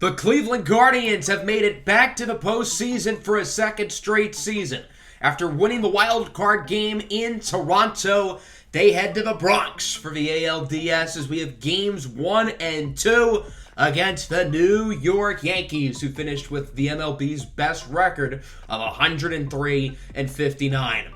The Cleveland Guardians have made it back to the postseason for a second straight season. After winning the wild card game in Toronto, they head to the Bronx for the ALDS as we have games 1 and 2 against the New York Yankees, who finished with the MLB's best record of 103-59.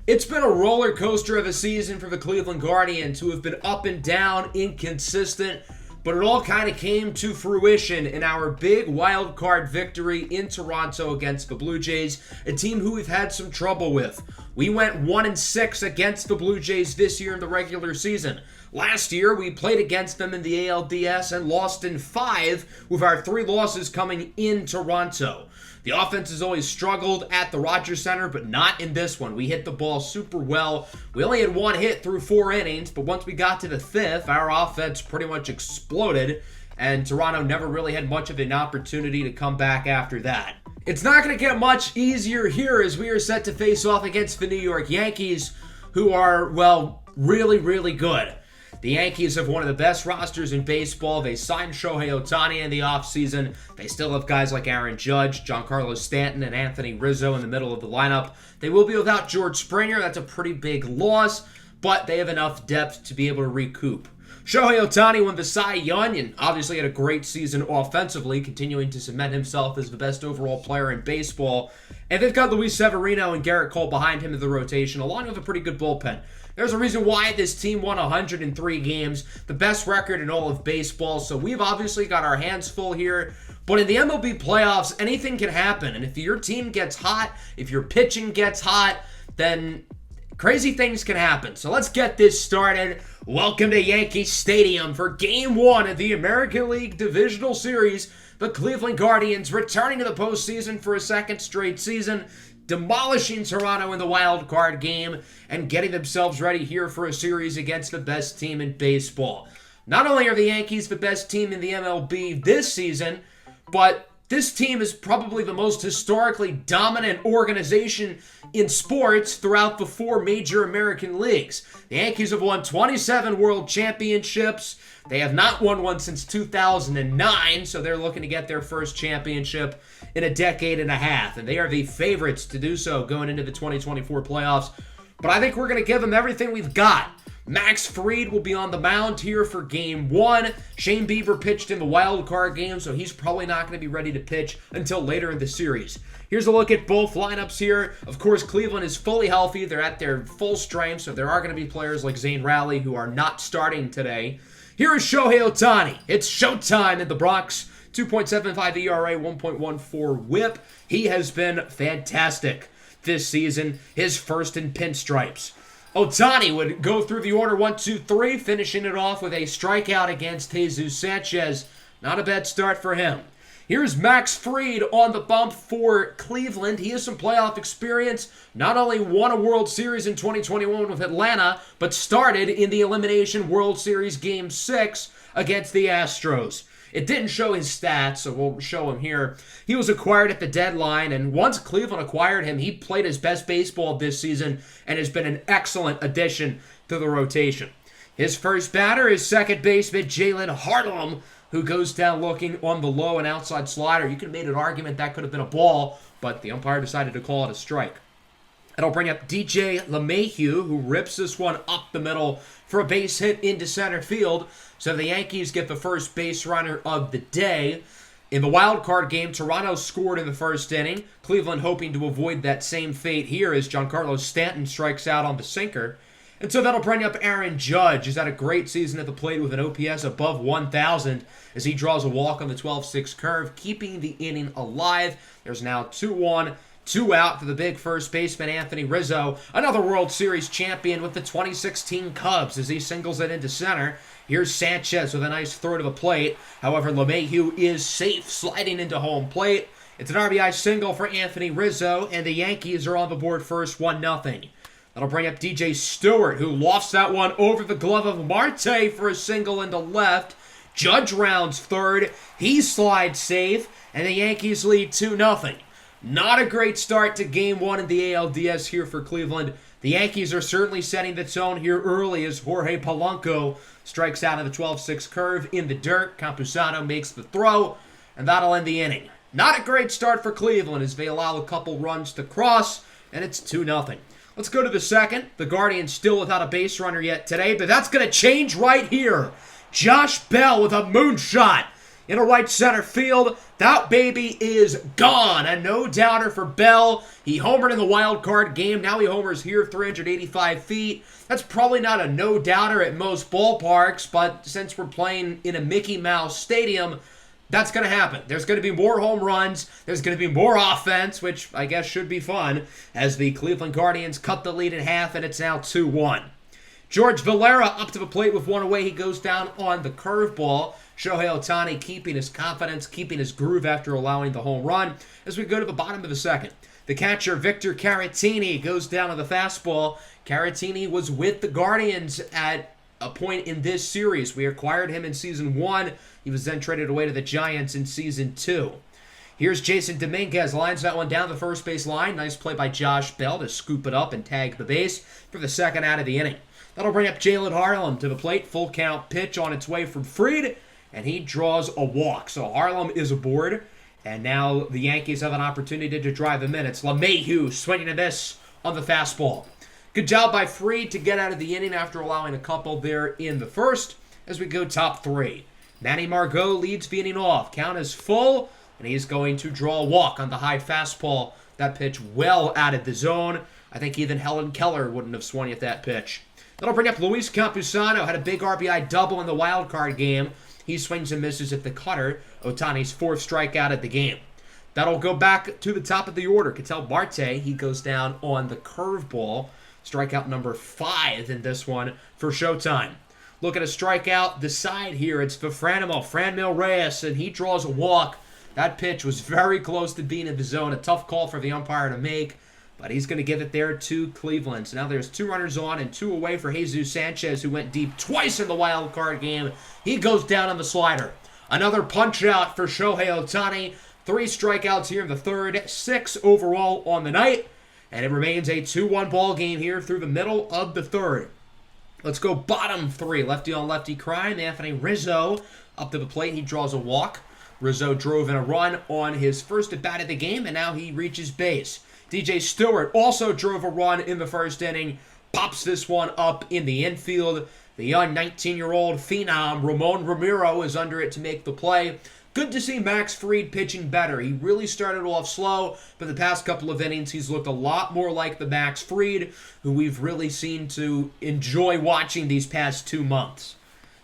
It's been a roller coaster of a season for the Cleveland Guardians, who have been up and down, inconsistent, but it all kind of came to fruition in our big wild card victory in Toronto against the Blue Jays, a team who we've had some trouble with. We went 1-6 against the Blue Jays this year in the regular season. Last year, we played against them in the ALDS and lost in 5, with our 3 losses coming in Toronto. The offense has always struggled at the Rogers Center, but not in this one. We hit the ball super well. We only had 1 hit through 4 innings, but once we got to the 5th, our offense pretty much exploded, and Toronto never really had much of an opportunity to come back after that. It's not going to get much easier here as we are set to face off against the New York Yankees, who are, well, really good. The Yankees have one of the best rosters in baseball. They signed Shohei Ohtani in the offseason. They still have guys like Aaron Judge, Giancarlo Stanton, and Anthony Rizzo in the middle of the lineup. They will be without George Springer. That's a pretty big loss, but they have enough depth to be able to recoup. Shohei Ohtani won the Cy Young and obviously had a great season offensively, continuing to cement himself as the best overall player in baseball. And they've got Luis Severino and Garrett Cole behind him in the rotation, along with a pretty good bullpen. There's a reason why this team won 103 games, the best record in all of baseball, so we've obviously got our hands full here. But in the MLB playoffs, anything can happen, and if your team gets hot, if your pitching gets hot, then crazy things can happen. So let's get this started. Welcome to Yankee Stadium for Game 1 of the American League Divisional Series. The Cleveland Guardians returning to the postseason for a second straight season, demolishing Toronto in the wild card game, and getting themselves ready here for a series against the best team in baseball. Not only are the Yankees the best team in the MLB this season, but this team is probably the most historically dominant organization in sports throughout the 4 major American leagues. The Yankees have won 27 world championships. They have not won one since 2009, so they're looking to get their first championship in a decade and a half, and they are the favorites to do so going into the 2024 playoffs. But I think we're going to give them everything we've got. Max Fried will be on the mound here for Game 1. Shane Bieber pitched in the wild card game, so he's probably not going to be ready to pitch until later in the series. Here's a look at both lineups here. Of course, Cleveland is fully healthy. They're at their full strength, so there are going to be players like Zane Rowley who are not starting today. Here is Shohei Ohtani. It's showtime in the Bronx. 2.75 ERA, 1.14 whip. He has been fantastic this season. His first in pinstripes. Ohtani would go through the order 1, 2, 3, finishing it off with a strikeout against Jesus Sanchez. Not a bad start for him. Here's Max Fried on the bump for Cleveland. He has some playoff experience. Not only won a World Series in 2021 with Atlanta, but started in the Elimination World Series Game 6 against the Astros. It didn't show his stats, so we'll show him here. He was acquired at the deadline, and once Cleveland acquired him, he played his best baseball this season and has been an excellent addition to the rotation. His first batter is second baseman Jalen Hartlem, who goes down looking on the low and outside slider. You could have made an argument that could have been a ball, but the umpire decided to call it a strike. It'll bring up DJ LeMahieu, who rips this one up the middle for a base hit into center field. So the Yankees get the first base runner of the day. In the wild card game, Toronto scored in the first inning. Cleveland hoping to avoid that same fate here as Giancarlo Stanton strikes out on the sinker. And so that'll bring up Aaron Judge. He's had a great season at the plate with an OPS above 1,000 as he draws a walk on the 12-6 curve, keeping the inning alive. There's now 2-1. 2 out for the big first baseman, Anthony Rizzo, another World Series champion with the 2016 Cubs as he singles it into center. Here's Sanchez with a nice throw to the plate. However, LeMahieu is safe, sliding into home plate. It's an RBI single for Anthony Rizzo, and the Yankees are on the board first, 1-0. That'll bring up DJ Stewart, who lofts that one over the glove of Marte for a single into left. Judge rounds third. He slides safe, and the Yankees lead 2-0. Not a great start to Game 1 in the ALDS here for Cleveland. The Yankees are certainly setting the tone here early as Jorge Polanco strikes out of the 12-6 curve in the dirt. Campusano makes the throw, and that'll end the inning. Not a great start for Cleveland as they allow a couple runs to cross, and it's 2-0. Let's go to the second. The Guardians still without a base runner yet today, but that's going to change right here. Josh Bell with a moonshot in a right center field. That baby is gone. A no-doubter for Bell. He homered in the wild card game. Now he homers here 385 feet. That's probably not a no-doubter at most ballparks, but since we're playing in a Mickey Mouse stadium, that's going to happen. There's going to be more home runs. There's going to be more offense, which I guess should be fun, as the Cleveland Guardians cut the lead in half, and it's now 2-1. George Valera up to the plate with one away. He goes down on the curveball. Shohei Ohtani keeping his confidence, keeping his groove after allowing the home run. As we go to the bottom of the second, the catcher Victor Caratini goes down on the fastball. Caratini was with the Guardians at a point in this series. We acquired him in Season 1. He was then traded away to the Giants in Season 2. Here's Jason Dominguez, lines that one down the first base line. Nice play by Josh Bell to scoop it up and tag the base for the second out of the inning. That'll bring up Jalen Harlem to the plate. Full count pitch on its way from Fried, and he draws a walk. So Harlem is aboard, and now the Yankees have an opportunity to drive him in. It's LeMahieu swinging a miss on the fastball. Good job by Fried to get out of the inning after allowing a couple there in the first. As we go top three, Manny Margot leads the inning off. Count is full, and he's going to draw a walk on the high fastball. That pitch well out of the zone. I think even Helen Keller wouldn't have swung at that pitch. That'll bring up Luis Campusano. Had a big RBI double in the wild card game. He swings and misses at the cutter. Ohtani's fourth strikeout of the game. That'll go back to the top of the order. Ketel Marte, he goes down on the curveball. Strikeout number 5 in this one for Showtime. Look at a strikeout. The side here, it's for Franmil Reyes, and he draws a walk. That pitch was very close to being in the zone. A tough call for the umpire to make, but he's going to give it there to Cleveland. So now there's 2 runners on and 2 away for Jesus Sanchez, who went deep twice in the wild card game. He goes down on the slider. Another punch out for Shohei Ohtani. 3 strikeouts here in the third, 6 overall on the night. And it remains a 2-1 ball game here through the middle of the third. Let's go bottom 3. Lefty on lefty crime. Anthony Rizzo up to the plate. He draws a walk. Rizzo drove in a run on his first at bat of the game, and now he reaches base. DJ Stewart also drove a run in the first inning. Pops this one up in the infield. The young 19-year-old phenom, Ramon Ramiro, is under it to make the play. Good to see Max Fried pitching better. He really started off slow, but the past couple of innings, he's looked a lot more like the Max Fried, who we've really seen to enjoy watching these past 2 months.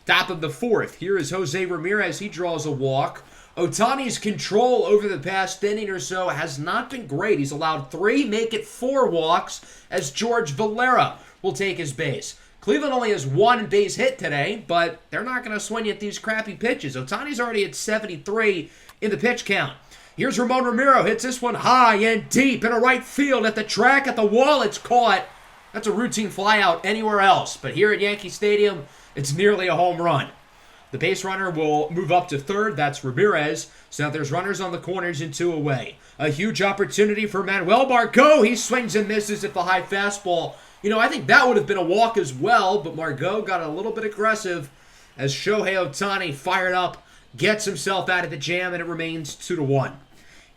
Top of the fourth, here is Jose Ramirez. He draws a walk. Ohtani's control over the past inning or so has not been great. He's allowed 3, make it 4 walks, as George Valera will take his base. Cleveland only has 1 base hit today, but they're not going to swing at these crappy pitches. Ohtani's already at 73 in the pitch count. Here's Ramon Ramiro, hits this one high and deep in a right field at the track, at the wall. It's caught. That's a routine flyout anywhere else, but here at Yankee Stadium, it's nearly a home run. The base runner will move up to third. That's Ramirez. So now there's runners on the corners and 2 away. A huge opportunity for Manuel Margot. He swings and misses at the high fastball. You know, I think that would have been a walk as well, but Margot got a little bit aggressive as Shohei Ohtani fired up, gets himself out of the jam, and it remains 2-1.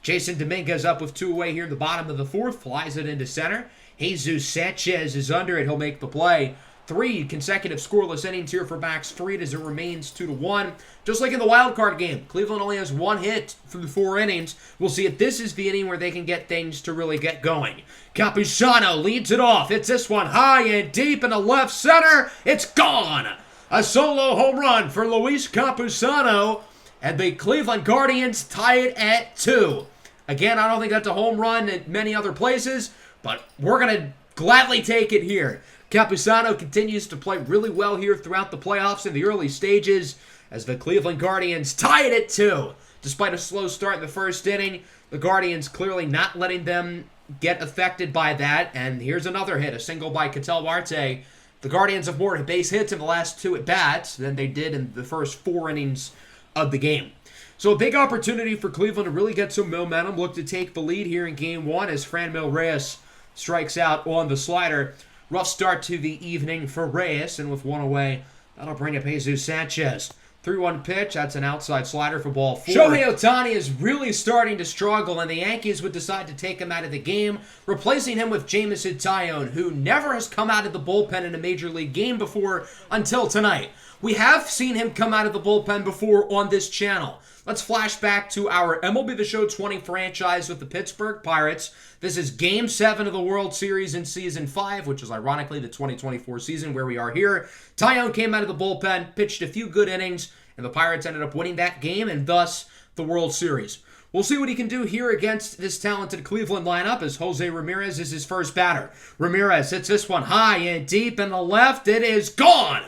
Jason Dominguez up with 2 away here in the bottom of the fourth, flies it into center. Jesus Sanchez is under it. He'll make the play. 3 consecutive scoreless innings here for Max Fried as it remains 2-1. Just like in the wild card game, Cleveland only has 1 hit through 4 innings. We'll see if this is the inning where they can get things to really get going. Campusano leads it off. It's this one high and deep in the left center. It's gone. A solo home run for Luis Campusano, and the Cleveland Guardians tie it at 2. Again, I don't think that's a home run at many other places, but we're going to gladly take it here. Campusano continues to play really well here throughout the playoffs in the early stages as the Cleveland Guardians tie it at 2. Despite a slow start in the first inning, the Guardians clearly not letting them get affected by that. And here's another hit, a single by Ketel Marte. The Guardians have more base hits in the last 2 at-bats than they did in the first 4 innings of the game. So a big opportunity for Cleveland to really get some momentum. Look to take the lead here in Game 1 as Franmil Reyes strikes out on the slider. Rough start to the evening for Reyes, and with 1 away, that'll bring up Jesus Sanchez. 3-1 pitch. That's an outside slider for ball 4. Shohei Ohtani is really starting to struggle, and the Yankees would decide to take him out of the game, replacing him with Jameson Taillon, who never has come out of the bullpen in a major league game before until tonight. We have seen him come out of the bullpen before on this channel. Let's flash back to our MLB The Show 20 franchise with the Pittsburgh Pirates. This is Game 7 of the World Series in Season 5, which is ironically the 2024 season where we are here. Taillon came out of the bullpen, pitched a few good innings, and the Pirates ended up winning that game and thus the World Series. We'll see what he can do here against this talented Cleveland lineup as Jose Ramirez is his first batter. Ramirez hits this one high and deep in the left. It is gone!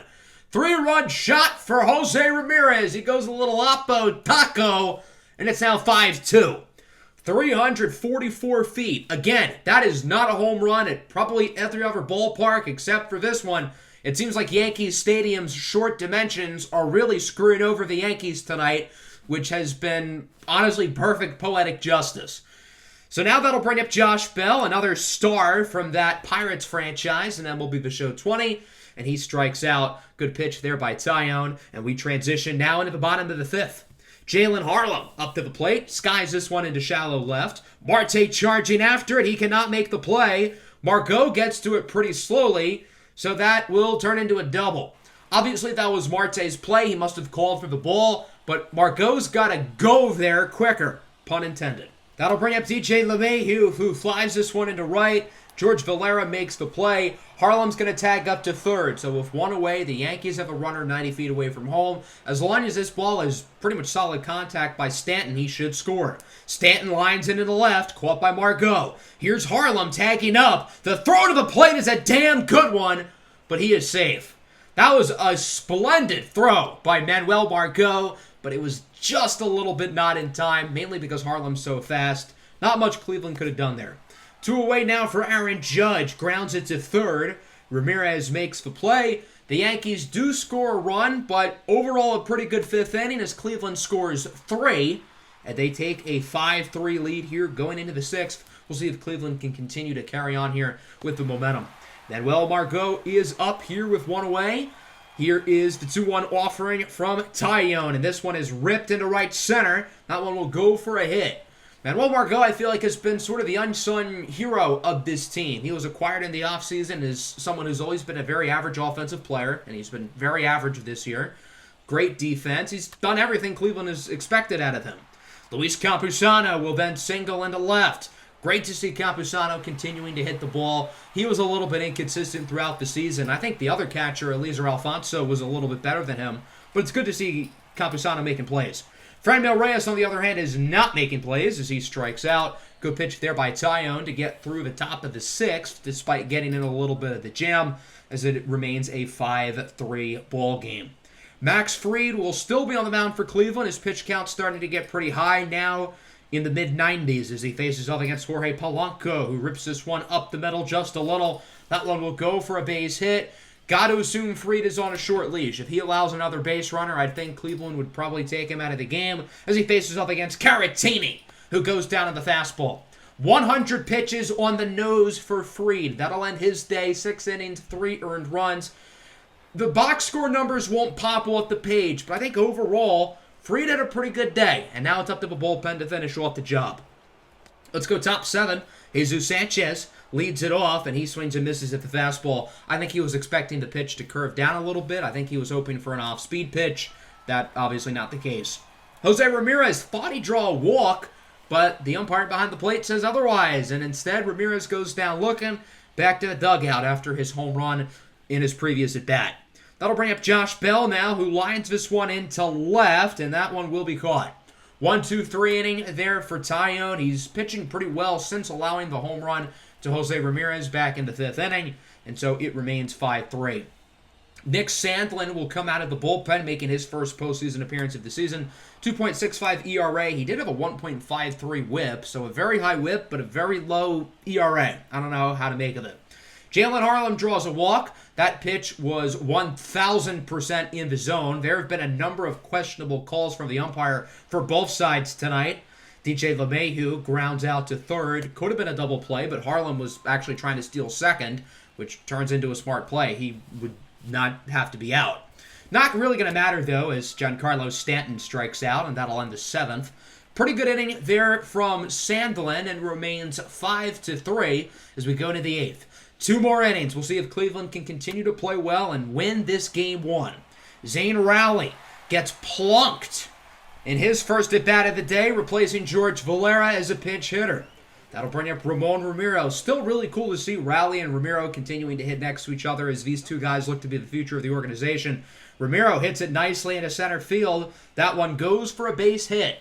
3-run shot for Jose Ramirez. He goes a little oppo taco, and it's now 5-2. 344 feet. Again, that is not a home run at probably every other ballpark except for this one. It seems like Yankees Stadium's short dimensions are really screwing over the Yankees tonight, which has been honestly perfect poetic justice. So now that'll bring up Josh Bell, another star from that Pirates franchise, and MLB The Show 20. And he strikes out. Good pitch there by Taillon. And we transition now into the bottom of the 5th. Jalen Harlem up to the plate. Skies this one into shallow left. Marte charging after it. He cannot make the play. Margot gets to it pretty slowly. So that will turn into a double. Obviously, that was Marte's play. He must have called for the ball. But Margot's got to go there quicker. Pun intended. That'll bring up DJ LeMahieu, who flies this one into right. George Valera makes the play. Harlem's going to tag up to third. So with one away, the Yankees have a runner 90 feet away from home. As long as this ball is pretty much solid contact by Stanton, he should score. Stanton lines into the left, caught by Margot. Here's Harlem tagging up. The throw to the plate is a damn good one, but he is safe. That was a splendid throw by Manuel Margot, but it was just a little bit not in time, mainly because Harlem's so fast. Not much Cleveland could have done there. 2 away now for Aaron Judge. Grounds it to third. Ramirez makes the play. The Yankees do score a run, but overall a pretty good 5th inning as Cleveland scores 3. And they take a 5-3 lead here going into the 6th. We'll see if Cleveland can continue to carry on here with the momentum. Manuel Margot is up here with 1 away. Here is the 2-1 offering from Taillon, and this one is ripped into right center. That one will go for a hit. Manuel Margot, I feel like, has been sort of the unsung hero of this team. He was acquired in the offseason as someone who's always been a very average offensive player, and he's been very average this year. Great defense. He's done everything Cleveland has expected out of him. Luis Campusano will then single into left. Great to see Campusano continuing to hit the ball. He was a little bit inconsistent throughout the season. I think the other catcher, Eliezer Alfonso, was a little bit better than him, but it's good to see Campusano making plays. Franmil Reyes, on the other hand, is not making plays as he strikes out. Good pitch there by Taillon to get through the top of the 6th, despite getting in a little bit of the jam, as it remains a 5-3 ball game. Max Fried will still be on the mound for Cleveland. His pitch count starting to get pretty high now in the mid-90s as he faces off against Jorge Polanco, who rips this one up the middle just a little. That one will go for a base hit. Got to assume Fried is on a short leash. If he allows another base runner, I think Cleveland would probably take him out of the game as he faces off against Caratini, who goes down on the fastball. 100 pitches on the nose for Fried. That'll end his day. 6 innings, 3 earned runs. The box score numbers won't pop off the page, but I think overall, Fried had a pretty good day, and now it's up to the bullpen to finish off the job. Let's go top 7. Jesus Sanchez leads it off, and he swings and misses at the fastball. I think he was expecting the pitch to curve down a little bit. I think he was hoping for an off-speed pitch. That obviously not the case. Jose Ramirez thought he'd draw a walk, but the umpire behind the plate says otherwise, and instead Ramirez goes down looking, back to the dugout after his home run in his previous at-bat. That'll bring up Josh Bell now, who lines this one into left, and that one will be caught. 1-2-3 inning there for Taillon. He's pitching pretty well since allowing the home run to Jose Ramirez back in the 5th inning, and so it remains 5-3. Nick Sandlin will come out of the bullpen, making his first postseason appearance of the season. 2.65 ERA. He did have a 1.53 whip, so a very high whip, but a very low ERA. I don't know how to make of it. Jalen Harlem draws a walk. That pitch was 1,000% in the zone. There have been a number of questionable calls from the umpire for both sides tonight. DJ LeMahieu grounds out to third. Could have been a double play, but Harlem was actually trying to steal second, which turns into a smart play. He would not have to be out. Not really going to matter, though, as Giancarlo Stanton strikes out, and that'll end the 7th. Pretty good inning there from Sandlin, and remains 5-3 as we go into the 8th. 2 more innings. We'll see if Cleveland can continue to play well and win this Game 1. Zane Rowley gets plunked in his first at-bat of the day, replacing George Valera as a pinch hitter. That'll bring up Ramon Ramiro. Still really cool to see Rowley and Ramiro continuing to hit next to each other as these two guys look to be the future of the organization. Ramiro hits it nicely into center field. That one goes for a base hit.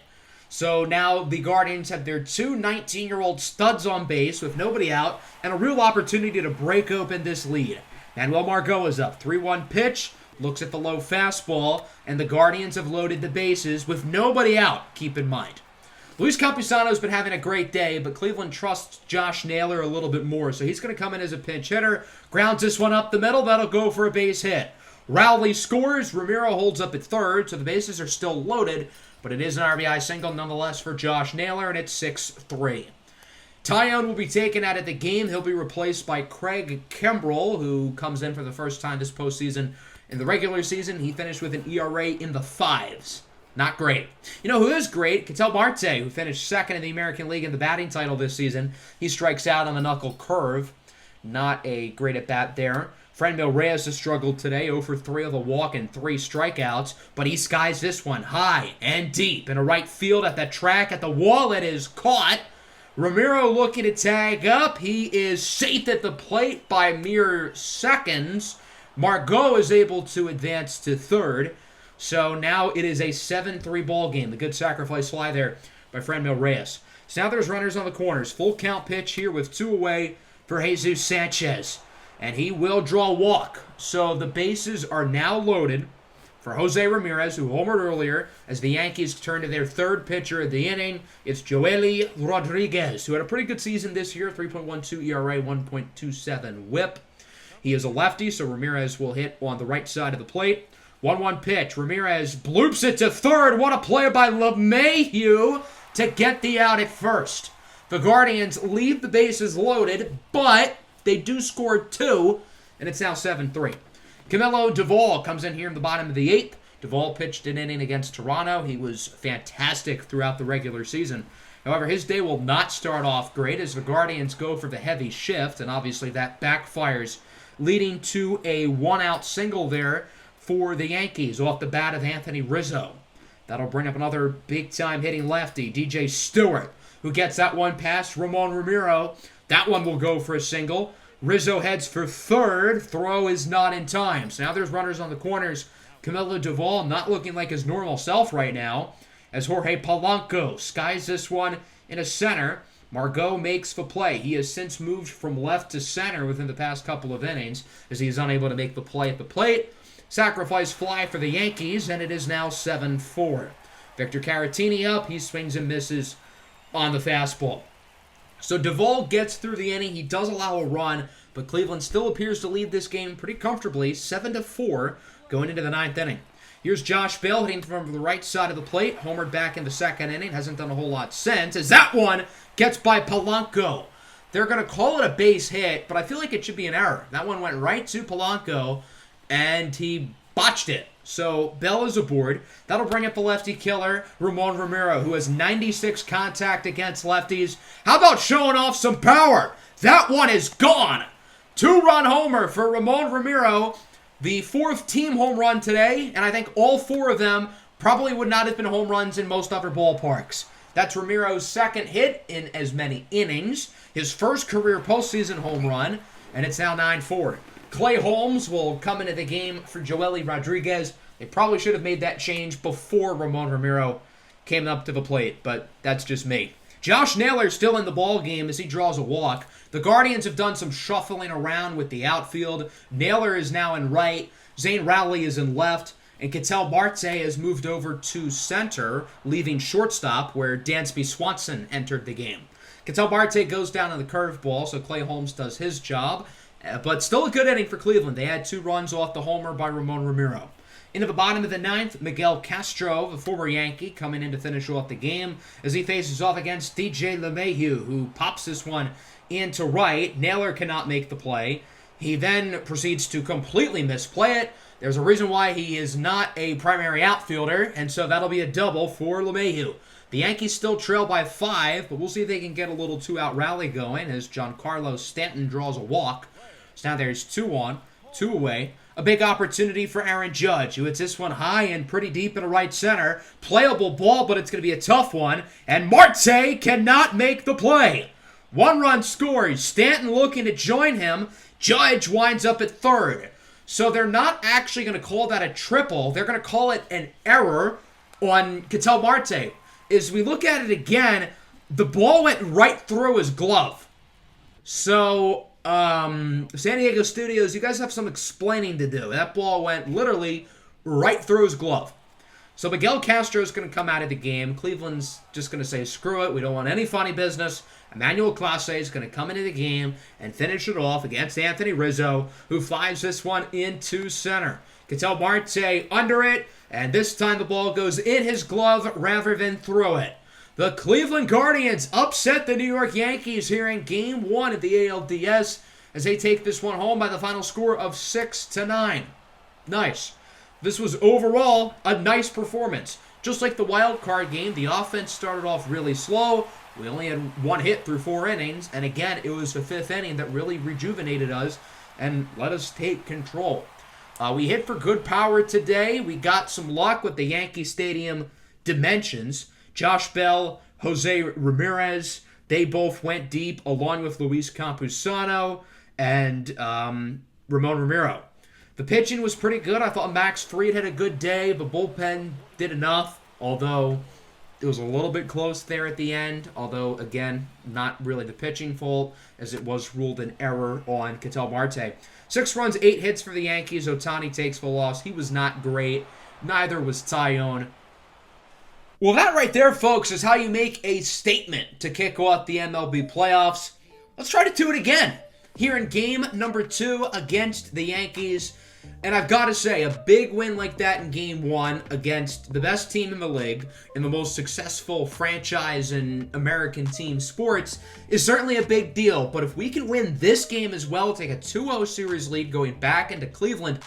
So now the Guardians have their 2 19-year-old studs on base with nobody out and a real opportunity to break open this lead. Manuel Margot is up. 3-1 pitch. Looks at the low fastball, and the Guardians have loaded the bases with nobody out, keep in mind. Luis Campusano's been having a great day, but Cleveland trusts Josh Naylor a little bit more, so he's going to come in as a pinch hitter. Grounds this one up the middle. That'll go for a base hit. Rowley scores. Ramiro holds up at third, so the bases are still loaded, but it is an RBI single nonetheless for Josh Naylor, and it's 6-3. Taillon will be taken out of the game. He'll be replaced by Craig Kimbrell, who comes in for the first time this postseason. In the regular season, he finished with an ERA in the 5s. Not great. You know who is great? Ketel Marte, who finished second in the American League in the batting title this season. He strikes out on the knuckle curve. Not a great at-bat there. Franmil Reyes has struggled today, 0 for 3 with a walk and 3 strikeouts, but he skies this one high and deep in a right field at the track at the wall. It is caught. Ramiro looking to tag up. He is safe at the plate by mere seconds. Margot is able to advance to third. So now it is a 7-3 ball game. The good sacrifice fly there by Franmil Reyes. So now there's runners on the corners. Full count pitch here with 2 away for Jesus Sanchez. And he will draw a walk. So the bases are now loaded for Jose Ramirez, who homered earlier, as the Yankees turn to their 3rd pitcher of the inning. It's Joely Rodriguez, who had a pretty good season this year. 3.12 ERA, 1.27 whip. He is a lefty, so Ramirez will hit on the right side of the plate. 1-1 pitch. Ramirez bloops it to third. What a play by LeMahieu to get the out at first. The Guardians leave the bases loaded, but they do score 2, and it's now 7-3. Camilo Duvall comes in here in the bottom of the 8th. Duvall pitched an inning against Toronto. He was fantastic throughout the regular season. However, his day will not start off great as the Guardians go for the heavy shift, and obviously that backfires, leading to a 1-out single there for the Yankees off the bat of Anthony Rizzo. That'll bring up another big-time hitting lefty, DJ Stewart, who gets that one past Ramon Ramiro. That one will go for a single. Rizzo heads for third. Throw is not in time. So now there's runners on the corners. Camilo Duvall not looking like his normal self right now, as Jorge Polanco skies this one in a center. Margot makes the play. He has since moved from left to center within the past couple of innings, as he is unable to make the play at the plate. Sacrifice fly for the Yankees, and it is now 7-4. Victor Caratini up. He swings and misses on the fastball. So Duvall gets through the inning. He does allow a run, but Cleveland still appears to lead this game pretty comfortably, 7-4, going into the 9th inning. Here's Josh Bell hitting from the right side of the plate. Homered back in the 2nd inning. Hasn't done a whole lot since, as that one gets by Polanco. They're going to call it a base hit, but I feel like it should be an error. That one went right to Polanco, and he botched it. So Bell is aboard. That'll bring up the lefty killer, Ramon Ramiro, who has 96 contact against lefties. How about showing off some power? That one is gone. 2-run homer for Ramon Ramiro. The 4th team home run today, and I think all 4 of them probably would not have been home runs in most other ballparks. That's Ramiro's 2nd hit in as many innings, his first career postseason home run, and it's now 9-4. Clay Holmes will come into the game for Joely Rodriguez. They probably should have made that change before Ramon Ramiro came up to the plate, but that's just me. Josh Naylor still in the ball game as he draws a walk. The Guardians have done some shuffling around with the outfield. Naylor is now in right. Zane Rowley is in left. And Ketel Marte has moved over to center, leaving shortstop where Dansby Swanson entered the game. Ketel Marte goes down on the curveball, so Clay Holmes does his job. But still a good inning for Cleveland. They had 2 runs off the homer by Ramon Ramiro. Into the bottom of the 9th, Miguel Castro, the former Yankee, coming in to finish off the game as he faces off against DJ LeMahieu, who pops this one into right. Naylor cannot make the play. He then proceeds to completely misplay it. There's a reason why he is not a primary outfielder, and so that'll be a double for LeMahieu. The Yankees still trail by 5, but we'll see if they can get a little 2-out rally going as Giancarlo Stanton draws a walk. So now there's 2 on, 2 away. A big opportunity for Aaron Judge, who hits this one high and pretty deep in the right center. Playable ball, but it's going to be a tough one. And Marte cannot make the play. 1 run scores. Stanton looking to join him. Judge winds up at third. So they're not actually going to call that a triple. They're going to call it an error on Ketel Marte. As we look at it again, the ball went right through his glove. So, San Diego Studios, you guys have some explaining to do. That ball went literally right through his glove. So Miguel Castro is going to come out of the game. Cleveland's just going to say, screw it. We don't want any funny business. Emmanuel Clase is going to come into the game and finish it off against Anthony Rizzo, who flies this one into center. Ketel Marte under it, and this time the ball goes in his glove rather than through it. The Cleveland Guardians upset the New York Yankees here in Game 1 of the ALDS as they take this one home by the final score of 6-9. Nice. This was overall a nice performance. Just like the wild card game, the offense started off really slow. We only had 1 hit through 4 innings, and again, it was the 5th inning that really rejuvenated us and let us take control. We hit for good power today. We got some luck with the Yankee Stadium dimensions. Josh Bell, Jose Ramirez, they both went deep, along with Luis Campusano and Ramon Romero. The pitching was pretty good. I thought Max Fried had a good day. The bullpen did enough, although it was a little bit close there at the end. Although, again, not really the pitching fault, as it was ruled an error on Ketel Marte. 6 runs, 8 hits for the Yankees. Ohtani takes the loss. He was not great. Neither was Tyone. Well, that right there, folks, is how you make a statement to kick off the MLB playoffs. Let's try to do it again here in game number 2 against the Yankees. And I've got to say, a big win like that in Game 1 against the best team in the league and the most successful franchise in American team sports is certainly a big deal. But if we can win this game as well, take a 2-0 series lead going back into Cleveland,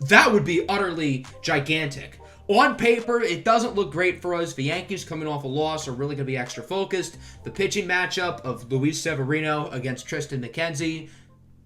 that would be utterly gigantic. On paper, it doesn't look great for us. The Yankees coming off a loss are really going to be extra focused. The pitching matchup of Luis Severino against Tristan McKenzie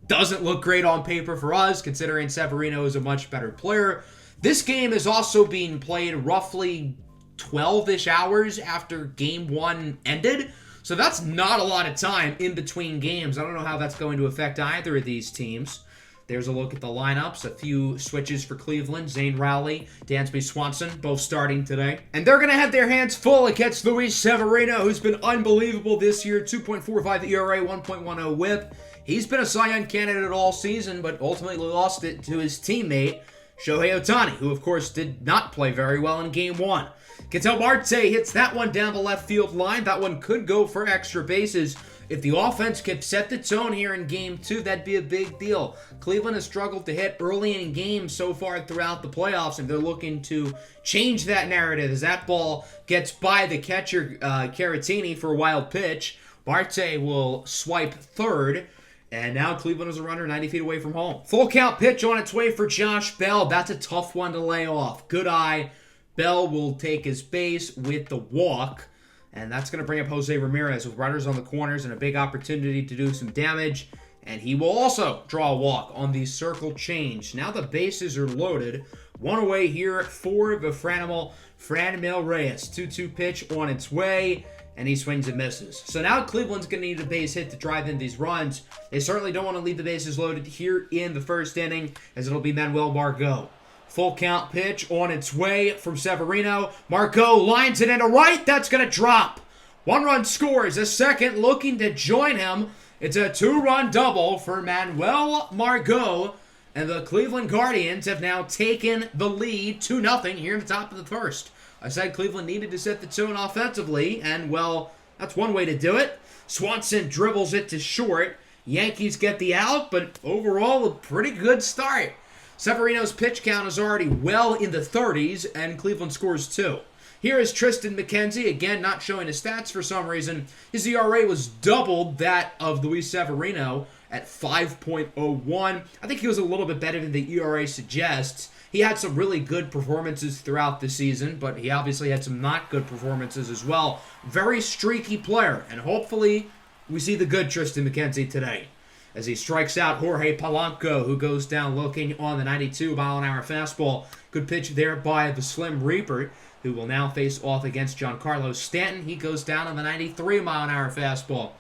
doesn't look great on paper for us, considering Severino is a much better player. This game is also being played roughly 12-ish hours after Game 1 ended, so that's not a lot of time in between games. I don't know how that's going to affect either of these teams. There's a look at the lineups. A few switches for Cleveland. Zane Rowley, Dansby Swanson, both starting today. And they're going to have their hands full against Luis Severino, who's been unbelievable this year. 2.45 ERA, 1.10 whip. He's been a Cy Young candidate all season, but ultimately lost it to his teammate, Shohei Ohtani, who, of course, did not play very well in Game 1. Ketel Marte hits that one down the left field line. That one could go for extra bases. If the offense could set the tone here in Game 2, that'd be a big deal. Cleveland has struggled to hit early in games so far throughout the playoffs, and they're looking to change that narrative as that ball gets by the catcher, Caratini, for a wild pitch. Marte will swipe third, and now Cleveland is a runner 90 feet away from home. Full count pitch on its way for Josh Bell. That's a tough one to lay off. Good eye. Bell will take his base with the walk. And that's going to bring up Jose Ramirez with runners on the corners and a big opportunity to do some damage. And he will also draw a walk on the circle change. Now the bases are loaded. One away here for the Franmil Reyes. 2-2 pitch on its way. And he swings and misses. So now Cleveland's going to need a base hit to drive in these runs. They certainly don't want to leave the bases loaded here in the first inning, as it'll be Manuel Margot. Full count pitch on its way from Severino. Margot lines it into right. That's going to drop. 1 run scores. A second looking to join him. It's a 2-run double for Manuel Margot. And the Cleveland Guardians have now taken the lead 2-0 here in the top of the first. I said Cleveland needed to set the tone offensively, and, well, that's one way to do it. Swanson dribbles it to short. Yankees get the out, but overall a pretty good start. Severino's pitch count is already well in the 30s, and Cleveland scores 2. Here is Tristan McKenzie, again not showing his stats for some reason. His ERA was doubled that of Luis Severino at 5.01. I think he was a little bit better than the ERA suggests. He had some really good performances throughout the season, but he obviously had some not good performances as well. Very streaky player, and hopefully we see the good Tristan McKenzie today as he strikes out Jorge Polanco, who goes down looking on the 92-mile-an-hour fastball. Good pitch there by the Slim Reaper, who will now face off against Giancarlo Stanton. He goes down on the 93-mile-an-hour fastball.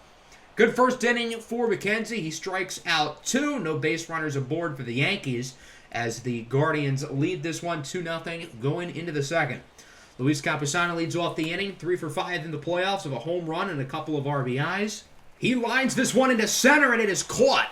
Good first inning for McKenzie. He strikes out 2. No base runners aboard for the Yankees as the Guardians lead this one 2-0 going into the second. Luis Campusano leads off the inning, 3 for 5 in the playoffs with a home run and a couple of RBIs. He lines this one into center, and it is caught.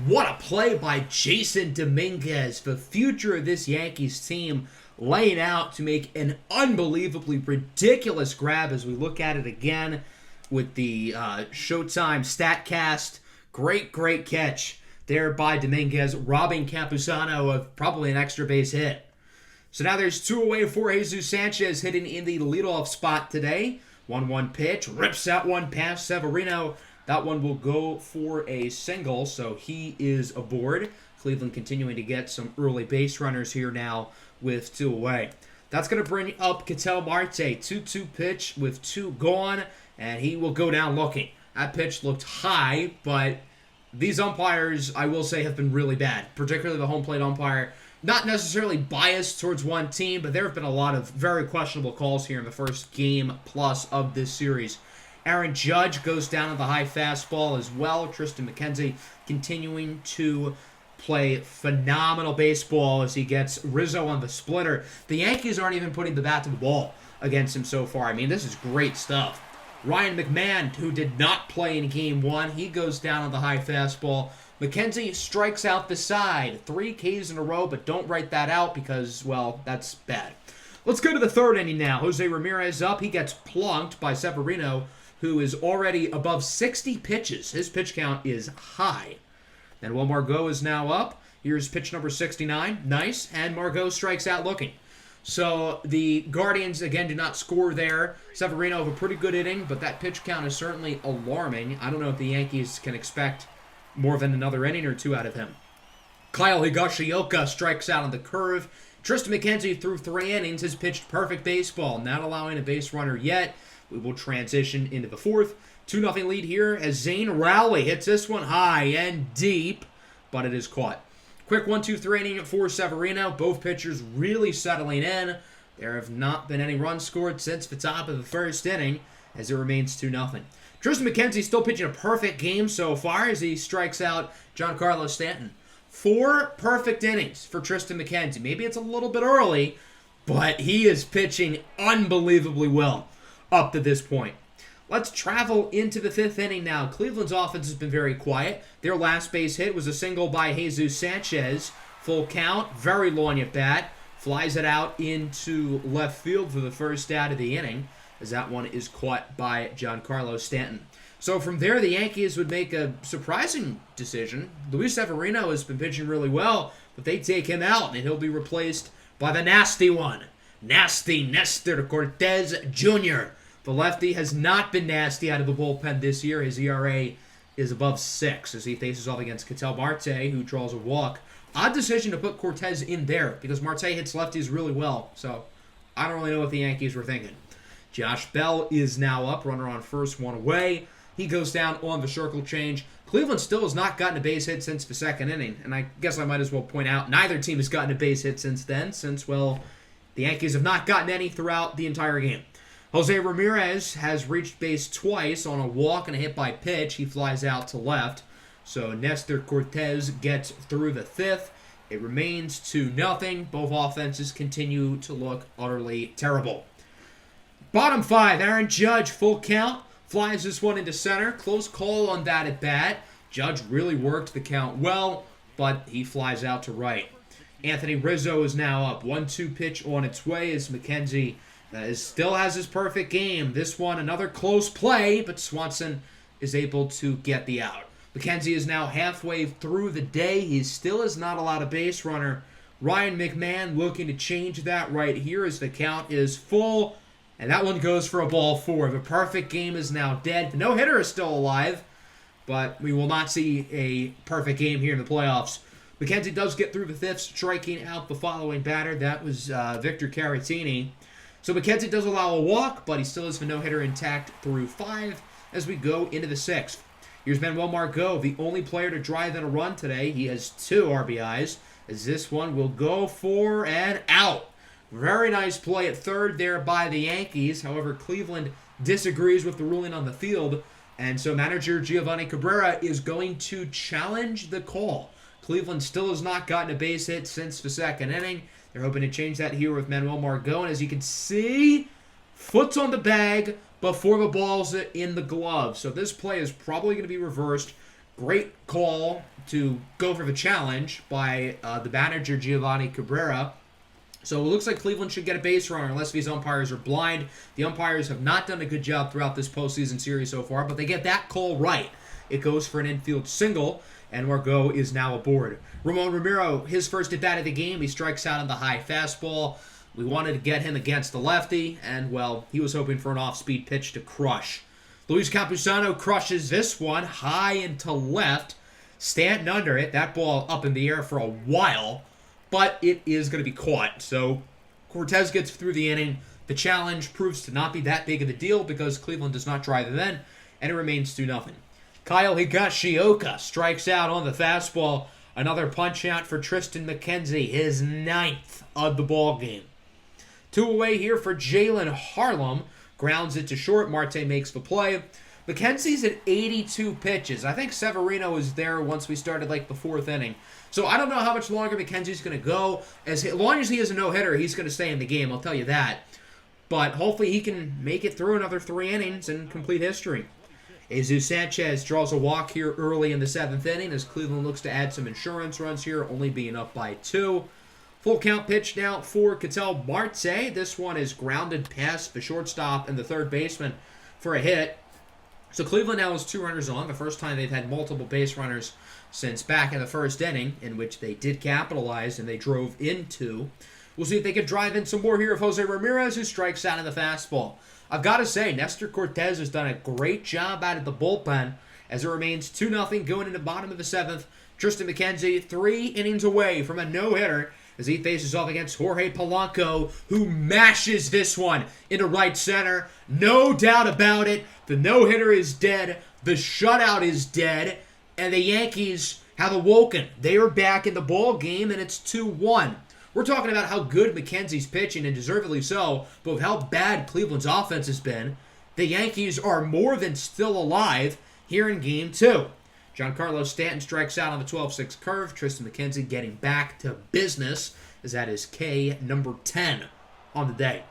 What a play by Jason Dominguez, the future of this Yankees team, laying out to make an unbelievably ridiculous grab as we look at it again with the Showtime StatCast. Great catch there by Dominguez, robbing Campusano of probably an extra base hit. So now there's 2 away for Jesus Sanchez, hitting in the leadoff spot today. 1-1 pitch, rips out one past Severino. That one will go for a single, so he is aboard. Cleveland continuing to get some early base runners here now with 2 away. That's going to bring up Ketel Marte. 2-2 pitch with 2 gone, and he will go down looking. That pitch looked high, but these umpires, I will say, have been really bad, particularly the home plate umpire. Not necessarily biased towards one team, but there have been a lot of very questionable calls here in the first game plus of this series. Aaron Judge goes down on the high fastball as well. Tristan McKenzie continuing to play phenomenal baseball as he gets Rizzo on the splitter. The Yankees aren't even putting the bat to the ball against him so far. I mean, this is great stuff. Ryan McMahon, who did not play in Game 1, he goes down on the high fastball. McKenzie strikes out the side. 3 Ks in a row, but don't write that out because, well, that's bad. Let's go to the third inning now. Jose Ramirez up. He gets plunked by Severino, who is already above 60 pitches. His pitch count is high. And while Margot is now up, here's pitch number 69. Nice. And Margot strikes out looking. So the Guardians, again, do not score there. Severino have a pretty good inning, but that pitch count is certainly alarming. I don't know if the Yankees can expect more than another inning or 2 out of him. Kyle Higashioka strikes out on the curve. Tristan McKenzie, through 3 innings, has pitched perfect baseball, not allowing a base runner yet. We will transition into the fourth. 2-0 lead here as Zane Rowley hits this one high and deep, but it is caught. Quick 1-2-3 inning for Severino. Both pitchers really settling in. There have not been any runs scored since the top of the first inning as it remains 2-0. Tristan McKenzie still pitching a perfect game so far as he strikes out Giancarlo Stanton. 4 perfect innings for Tristan McKenzie. Maybe it's a little bit early, but he is pitching unbelievably well up to this point. Let's travel into the 5th inning now. Cleveland's offense has been very quiet. Their last base hit was a single by Jesus Sanchez. Full count, very long at bat. Flies it out into left field for the first out of the inning, as that one is caught by Giancarlo Stanton. So from there, the Yankees would make a surprising decision. Luis Severino has been pitching really well, but they take him out, and he'll be replaced by the nasty one. Nasty Nestor Cortez Jr. The lefty has not been nasty out of the bullpen this year. His ERA is above 6 as he faces off against Ketel Marte, who draws a walk. Odd decision to put Cortez in there because Marte hits lefties really well. So I don't really know what the Yankees were thinking. Josh Bell is now up, runner on first, 1 away. He goes down on the circle change. Cleveland still has not gotten a base hit since the 2nd inning. And I guess I might as well point out neither team has gotten a base hit since then, since, well, the Yankees have not gotten any throughout the entire game. Jose Ramirez has reached base twice on a walk and a hit by pitch. He flies out to left. So Nestor Cortez gets through the 5th. It remains 2-0. Both offenses continue to look utterly terrible. Bottom 5, Aaron Judge, full count. Flies this one into center. Close call on that at bat. Judge really worked the count well, but he flies out to right. Anthony Rizzo is now up. 1-2 pitch on its way as McKenzie still has his perfect game. This one, another close play, but Swanson is able to get the out. McKenzie is now halfway through the day. He still is not allowed a base runner. Ryan McMahon looking to change that right here as the count is full. And that one goes for a ball 4. The perfect game is now dead. The no-hitter is still alive, but we will not see a perfect game here in the playoffs. McKenzie does get through the fifth, striking out the following batter. That was Victor Caratini. So McKenzie does allow a walk, but he still has the no-hitter intact through 5 as we go into the 6th. Here's Manuel Margot, the only player to drive in a run today. He has 2 RBIs, as this one will go for an out. Very nice play at third there by the Yankees. However, Cleveland disagrees with the ruling on the field, and so manager Giovanni Cabrera is going to challenge the call. Cleveland still has not gotten a base hit since the 2nd inning. They're hoping to change that here with Manuel Margot. And as you can see, foot's on the bag before the ball's in the glove. So this play is probably going to be reversed. Great call to go for the challenge by the manager Giovanni Cabrera. So it looks like Cleveland should get a base runner unless these umpires are blind. The umpires have not done a good job throughout this postseason series so far, but they get that call right. It goes for an infield single, and Margot is now aboard. Ramon Romero, his first at-bat of the game, he strikes out on the high fastball. We wanted to get him against the lefty, and, well, he was hoping for an off-speed pitch to crush. Luis Campusano crushes this one high into left. Stanton under it. That ball up in the air for a while, but it is going to be caught. So Cortez gets through the inning. The challenge proves to not be that big of a deal because Cleveland does not drive it in, and it remains 2-0. Kyle Higashioka strikes out on the fastball. Another punch-out for Tristan McKenzie, his 9th of the ball game. 2 away here for Jalen Harlem. Grounds it to short. Marte makes the play. McKenzie's at 82 pitches. I think Severino was there once we started like the 4th inning. So I don't know how much longer McKenzie's going to go. As long as he is a no-hitter, he's going to stay in the game, I'll tell you that. But hopefully he can make it through another 3 innings and complete history. Jesus Sanchez draws a walk here early in the 7th inning as Cleveland looks to add some insurance runs here, only being up by 2. Full count pitch now for Ketel Marte. This one is grounded past the shortstop and the third baseman for a hit. So Cleveland now has 2 runners on, the first time they've had multiple base runners since back in the 1st inning, in which they did capitalize and they drove into. We'll see if they can drive in some more here of Jose Ramirez, who strikes out in the fastball. I've got to say, Nestor Cortez has done a great job out of the bullpen as it remains 2-0 going into the bottom of the 7th. Tristan McKenzie 3 innings away from a no-hitter as he faces off against Jorge Polanco, who mashes this one into right center. No doubt about it. The no-hitter is dead. The shutout is dead. And the Yankees have awoken. They are back in the ball game, and it's 2-1. We're talking about how good McKenzie's pitching, and deservedly so, but with how bad Cleveland's offense has been, the Yankees are more than still alive here in Game 2. Giancarlo Stanton strikes out on the 12-6 curve. Tristan McKenzie getting back to business, as that is K number 10 on the day.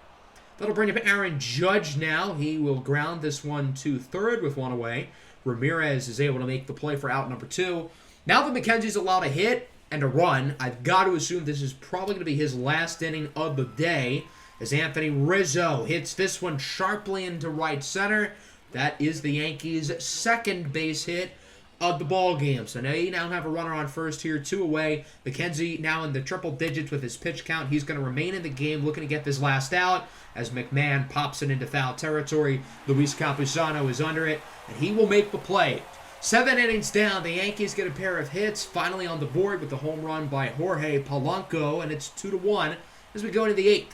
That'll bring up Aaron Judge now. He will ground this one to third with 1 away. Ramirez is able to make the play for out number 2. Now that McKenzie's allowed a hit and a run, I've got to assume this is probably going to be his last inning of the day, as Anthony Rizzo hits this one sharply into right center. That is the Yankees' 2nd base hit of the ball game. So now you have a runner on first here, 2 away. McKenzie now in the triple digits with his pitch count. He's going to remain in the game, looking to get this last out as McMahon pops it into foul territory. Luis Campusano is under it, and he will make the play. 7 innings down, the Yankees get a pair of hits, finally on the board with the home run by Jorge Polanco, and it's 2-1 as we go into the 8th.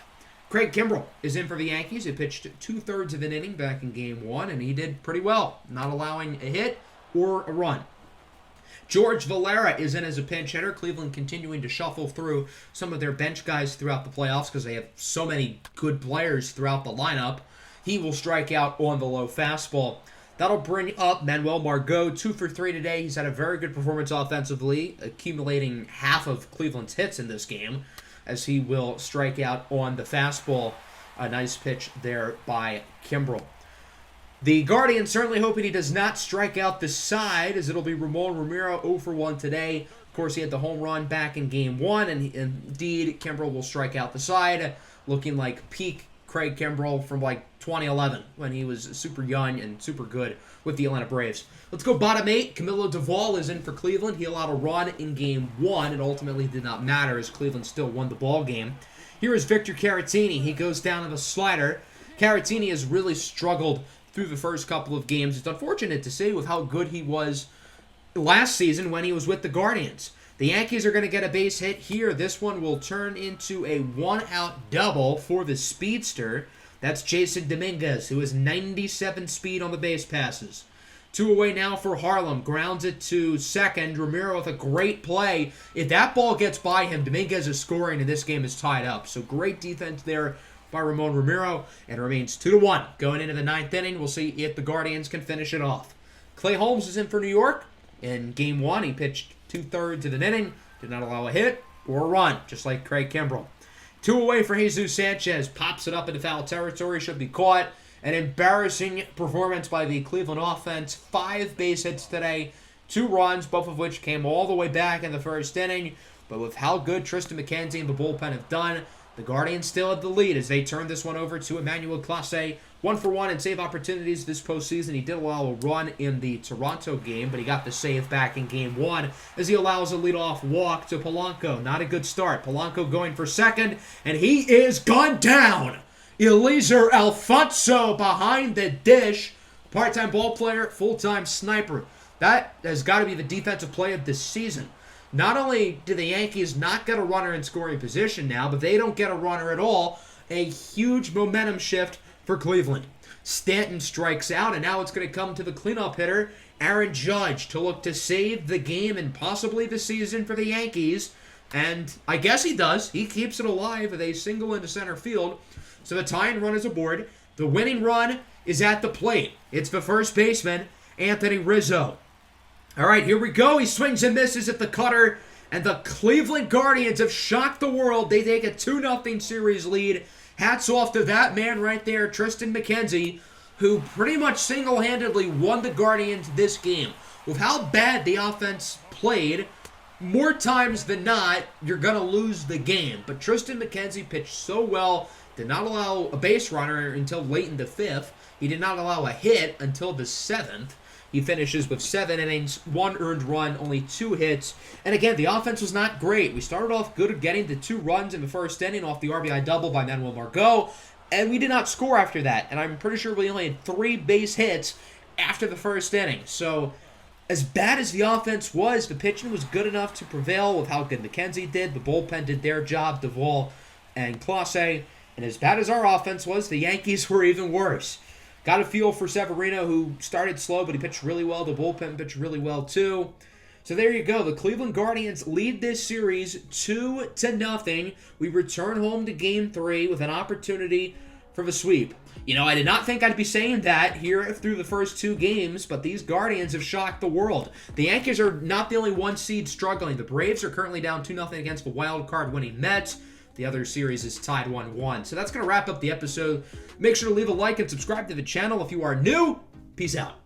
Craig Kimbrell is in for the Yankees. He pitched 2/3 of an inning back in Game 1, and he did pretty well, not allowing a hit or a run. George Valera is in as a pinch hitter. Cleveland continuing to shuffle through some of their bench guys throughout the playoffs because they have so many good players throughout the lineup. He will strike out on the low fastball. That'll bring up Manuel Margot, 2 for 3 today. He's had a very good performance offensively, accumulating half of Cleveland's hits in this game, as he will strike out on the fastball. A nice pitch there by Kimbrell. The Guardians certainly hoping he does not strike out the side, as it'll be Ramon Romero 0 for 1 today. Of course, he had the home run back in Game 1, and indeed, Kimbrell will strike out the side, looking like peak Craig Kimbrell from like 2011 when he was super young and super good with the Atlanta Braves. Let's go bottom 8. Camilo Doval is in for Cleveland. He allowed a run in Game 1. It ultimately did not matter as Cleveland still won the ball game. Here is Victor Caratini. He goes down with a slider. Caratini has really struggled through the first couple of games. It's unfortunate to see with how good he was last season when he was with the Guardians. The Yankees are going to get a base hit here. This one will turn into a one-out double for the speedster. That's Jason Dominguez, who has 97 speed on the base passes. 2 away now for Harlem. Grounds it to second. Ramiro with a great play. If that ball gets by him, Dominguez is scoring, and this game is tied up. So great defense there by Ramon Ramiro, and it remains 2-1 going into the 9th inning. We'll see if the Guardians can finish it off. Clay Holmes is in for New York. In Game 1, he pitched 2/3 of an inning, did not allow a hit or a run, just like Craig Kimbrell. 2 away for Jesus Sanchez, pops it up into foul territory, should be caught. An embarrassing performance by the Cleveland offense. 5 base hits today, 2 runs, both of which came all the way back in the first inning. But with how good Tristan McKenzie and the bullpen have done, the Guardians still have the lead as they turn this one over to Emmanuel Clase. 1-for-1 in save opportunities this postseason. He did allow a run in the Toronto game, but he got the save back in Game 1 as he allows a leadoff walk to Polanco. Not a good start. Polanco going for second, and he is gone down. Eliezer Alfonso behind the dish. Part-time ball player, full-time sniper. That has got to be the defensive play of this season. Not only do the Yankees not get a runner in scoring position now, but they don't get a runner at all. A huge momentum shift for Cleveland. Stanton strikes out, and now it's going to come to the cleanup hitter, Aaron Judge, to look to save the game and possibly the season for the Yankees. And I guess he does. He keeps it alive with a single into center field. So the tying run is aboard. The winning run is at the plate. It's the first baseman, Anthony Rizzo. All right, here we go. He swings and misses at the cutter, and the Cleveland Guardians have shocked the world. They take a 2-0 series lead. Hats off to that man right there, Tristan McKenzie, who pretty much single-handedly won the Guardians this game. With how bad the offense played, more times than not, you're going to lose the game. But Tristan McKenzie pitched so well, did not allow a base runner until late in the 5th. He did not allow a hit until the 7th. He finishes with 7 innings, 1 earned run, only 2 hits. And again, the offense was not great. We started off good at getting the 2 runs in the first inning off the RBI double by Manuel Margot, and we did not score after that. And I'm pretty sure we only had 3 base hits after the first inning. So as bad as the offense was, the pitching was good enough to prevail with how good McKenzie did. The bullpen did their job, Duvall and Clase. And as bad as our offense was, the Yankees were even worse. Got a feel for Severino, who started slow, but he pitched really well. The bullpen pitched really well, too. So there you go. The Cleveland Guardians lead this series 2-0. We return home to Game 3 with an opportunity for the sweep. You know, I did not think I'd be saying that here through the first 2 games, but these Guardians have shocked the world. The Yankees are not the only 1 seed struggling. The Braves are currently down 2-0 against the wild card winning Mets. The other series is tied 1-1. So that's going to wrap up the episode. Make sure to leave a like and subscribe to the channel if you are new. Peace out.